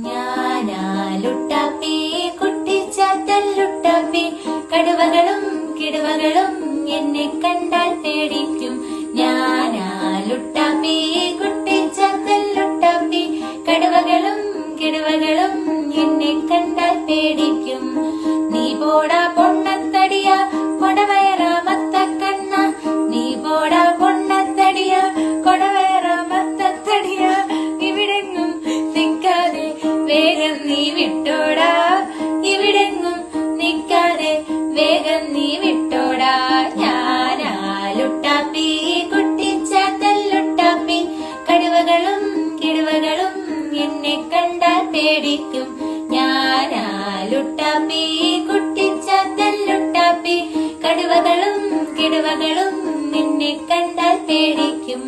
ഞാനാലുട്ടാപ്പി കുട്ടിച്ചാത്തല്ലുട്ടാപ്പി കടുവകളും കിടുവകളും എന്നെ കണ്ടാൽ പേടിക്കും. ഞാനാലുട്ടാപ്പി കുട്ടിച്ചാത്തല്ലുട്ടാപ്പി കടുവകളും കിടുവകളും എന്നെ കണ്ടാൽ പേടിക്കും. നീ പോടാ പൊണ്ണത്തടിയ കൊടവയറാമത്തക്കണ്ണ, നീ പോടാ പൊണ്ണത്തടിയ കൊടവയറാമത്തടിയ, ഇവിടെങ്ങും നിൽക്കാതെ വേഗം നീ വിട്ടോടാ, ഇവിടെങ്ങും നിൽക്കാതെ വേഗം നീ വിട്ടോടാ. ഞാനാലുട്ടാപ്പി കുട്ടിച്ചാത്തല്ലുട്ടാപ്പി കടുവകളും കിടുവകളും എന്നെ കണ്ടാൽ പേടിക്കും. ഞാനാലുട്ടാപ്പി കുട്ടിച്ചാത്തല്ലുട്ടാപ്പി കടുവകളും കിടുവകളും നിന്നെ കണ്ടാൽ പേടിക്കും.